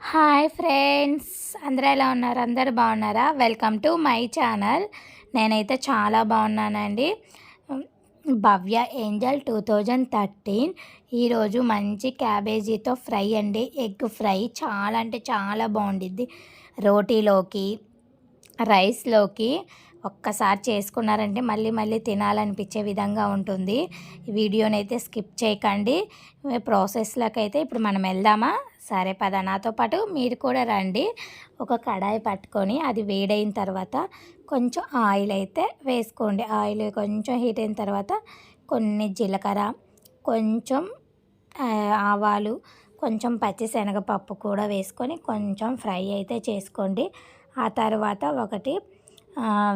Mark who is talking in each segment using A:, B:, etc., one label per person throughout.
A: Hi friends, అందరూ ఎలా ఉన్నారు? అందరూ బాగున్నారా? Welcome to my channel. నేనైతే చాలా బాగున్నానండి. భవ్య ఏంజల్ 2013 ఈరోజు మంచి క్యాబేజీతో ఫ్రై అండి. ఎగ్ ఫ్రై చాలా అంటే చాలా బాగుండిద్ది. రోటీలోకి, రైస్లోకి ఒక్కసారి చేసుకున్నారంటే మళ్ళీ మళ్ళీ తినాలనిపించే విధంగా ఉంటుంది. ఈ వీడియోని అయితే స్కిప్ చేయకండి. ప్రాసెస్లోకి అయితే ఇప్పుడు మనం వెళ్దామా? సరే పద, నాతో పాటు మీరు కూడా రండి. ఒక కడాయి పట్టుకొని అది వేడైన తర్వాత కొంచెం ఆయిల్ అయితే వేసుకోండి. ఆయిల్ కొంచెం హీట్ అయిన తర్వాత కొన్ని జీలకర్ర, కొంచెం ఆవాలు, కొంచెం పచ్చిశనగపప్పు కూడా వేసుకొని కొంచెం ఫ్రై అయితే చేసుకోండి. ఆ తర్వాత ఒకటి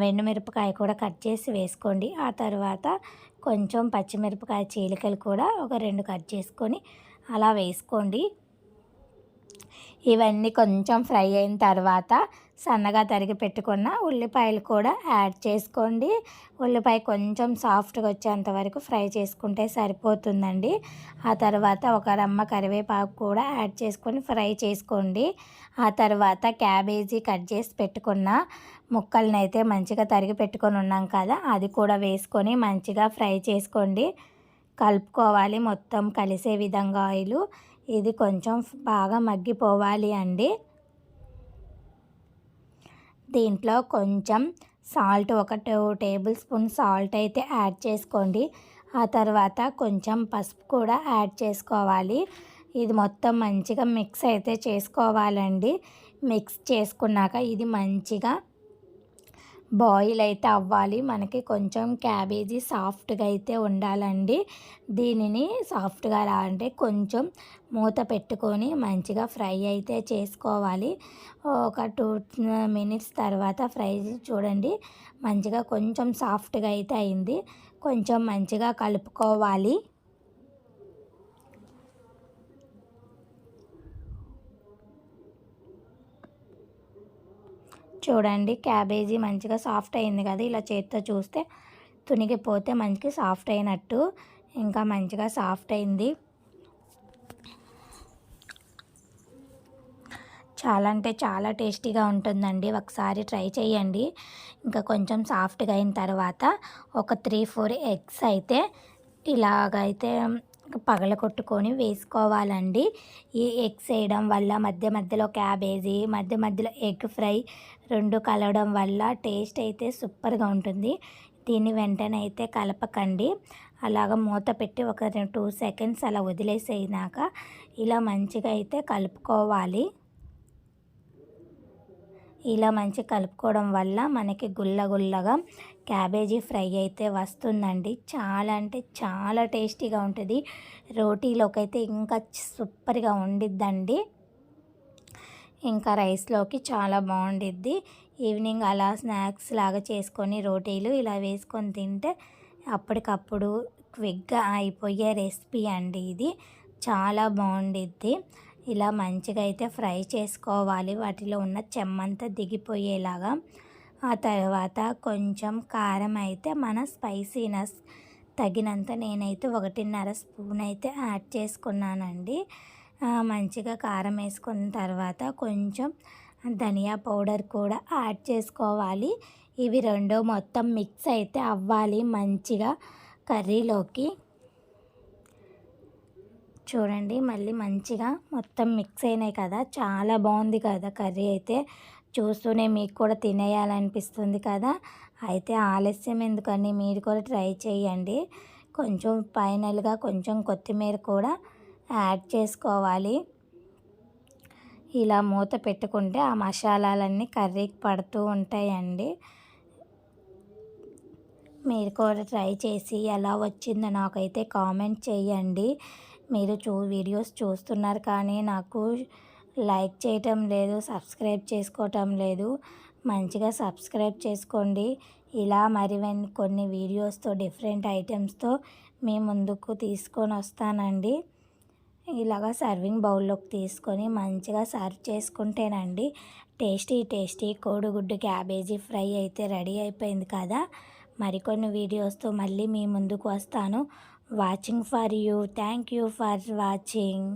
A: వెండుమిరపకాయ కూడా కట్ చేసి వేసుకోండి. ఆ తర్వాత కొంచెం పచ్చిమిరపకాయ చీలికలు కూడా ఒక 2 కట్ చేసుకొని అలా వేసుకోండి. ఇవన్నీ కొంచెం ఫ్రై అయిన తర్వాత సన్నగా తరిగి పెట్టుకున్న ఉల్లిపాయలు కూడా యాడ్ చేసుకోండి. ఉల్లిపాయ కొంచెం సాఫ్ట్గా వచ్చేంత వరకు ఫ్రై చేసుకుంటే సరిపోతుందండి. ఆ తర్వాత ఒక రమ్మ కరివేపాకు కూడా యాడ్ చేసుకొని ఫ్రై చేసుకోండి. ఆ తర్వాత క్యాబేజీ కట్ చేసి పెట్టుకున్న ముక్కల్ని అయితే మంచిగా తరిగి పెట్టుకొని ఉన్నాం కదా, అది కూడా వేసుకొని మంచిగా ఫ్రై చేసుకోండి. కలుపుకోవాలి మొత్తం కలిసే విధంగా ఆయిల్. ఇది కొంచెం బాగా మగ్గిపోవాలి అండి. దీంట్లో కొంచెం సాల్ట్, ఒక 2 టేబుల్ స్పూన్ సాల్ట్ అయితే యాడ్ చేసుకోండి. ఆ తర్వాత కొంచెం పసుపు కూడా యాడ్ చేసుకోవాలి. ఇది మొత్తం మంచిగా మిక్స్ అయితే చేసుకోవాలండి. మిక్స్ చేసుకున్నాక ఇది మంచిగా బాయిల్ అయితే అవ్వాలి. మనకి కొంచెం క్యాబేజీ సాఫ్ట్గా అయితే ఉండాలండి. దీనిని సాఫ్ట్గా రావాలంటే కొంచెం మూత పెట్టుకొని మంచిగా ఫ్రై అయితే చేసుకోవాలి. ఒక 2 మినిట్స్ తర్వాత ఫ్రై చూడండి, మంచిగా కొంచెం సాఫ్ట్గా అయితే అయింది. కొంచెం మంచిగా కలుపుకోవాలి. చూడండి, క్యాబేజీ మంచిగా సాఫ్ట్ అయింది కదా, ఇలా చేత్తో చూస్తే తునిగిపోతే మంచిగా సాఫ్ట్ అయినట్టు. ఇంకా మంచిగా సాఫ్ట్ అయింది. చాలా అంటే చాలా టేస్టీగా ఉంటుందండి. ఒకసారి ట్రై చేయండి. ఇంకా కొంచెం సాఫ్ట్గా అయిన తర్వాత ఒక 3-4 ఎగ్స్ అయితే ఇలాగైతే పగలగొట్టుకొని వేసుకోవాలండి. ఈ ఎగ్స్ వేయడం వల్ల మధ్య మధ్యలో క్యాబేజీ, మధ్య మధ్యలో ఎగ్ ఫ్రై 2 కలవడం వల్ల టేస్ట్ అయితే సూపర్గా ఉంటుంది. దీన్ని వెంటనే అయితే కలపకండి. అలాగ మూత పెట్టి ఒక 2 సెకండ్స్ అలా వదిలేసేనాక ఇలా మంచిగా అయితే కలుపుకోవాలి. ఇలా మంచిగా కలుపుకోవడం వల్ల మనకి గుల్లగా క్యాబేజీ ఫ్రై అయితే వస్తుందండి. చాలా అంటే చాలా టేస్టీగా ఉంటుంది. రోటీలోకి అయితే ఇంకా సూపర్గా ఉండిద్దండి. ఇంకా రైస్లోకి చాలా బాగుండిద్ది. ఈవినింగ్ అలా స్నాక్స్ లాగా చేసుకొని రోటీలు ఇలా వేసుకొని తింటే అప్పటికప్పుడు క్విక్గా అయిపోయే రెసిపీ అండి. ఇది చాలా బాగుండిద్ది. ఇలా మంచిగా అయితే ఫ్రై చేసుకోవాలి, వాటిలో ఉన్న చెమ్మంతా దిగిపోయేలాగా. ఆ తర్వాత కొంచెం కారం అయితే మన స్పైసీనెస్ తగినంత నేనైతే 1.5 స్పూన్ అయితే యాడ్ చేసుకున్నానండి. మంచిగా కారం వేసుకున్న తర్వాత కొంచెం ధనియా పౌడర్ కూడా యాడ్ చేసుకోవాలి. ఇవి రెండు మొత్తం మిక్స్ అయితే అవ్వాలి మంచిగా కర్రీలోకి. చూడండి, మళ్ళీ మంచిగా మొత్తం మిక్స్ అయినాయి కదా, చాలా బాగుంది కదా కర్రీ అయితే. చూస్తూనే మీకు కూడా తినేయాలనిపిస్తుంది కదా. అయితే ఆలస్యం ఎందుకని మీరు కూడా ట్రై చేయండి. కొంచెం ఫైనల్గా కొంచెం కొత్తిమీర కూడా యాడ్ చేసుకోవాలి. ఇలా మూత పెట్టుకుంటే ఆ మసాలాలన్నీ కర్రీకి పడుతూ ఉంటాయండి. మీరు కూడా ట్రై చేసి ఎలా వచ్చిందో నాకైతే కామెంట్ చేయండి. మీరు వీడియోస్ చూస్తున్నారు కానీ నాకు లైక్ చేయటం లేదు, సబ్స్క్రైబ్ చేసుకోవటం లేదు. మంచిగా సబ్స్క్రైబ్ చేసుకోండి. ఇలా కొన్ని వీడియోస్తో డిఫరెంట్ ఐటమ్స్తో మీ ముందుకు తీసుకొని వస్తానండి. ఇలాగా సర్వింగ్ బౌల్లోకి తీసుకొని మంచిగా సర్వ్ చేసుకుంటేనండి టేస్టీ కోడిగుడ్డు క్యాబేజీ ఫ్రై అయితే రెడీ అయిపోయింది కదా. మరికొన్ని వీడియోస్తో మళ్ళీ మీ ముందుకు వస్తాను. Watching for you. Thank you for watching.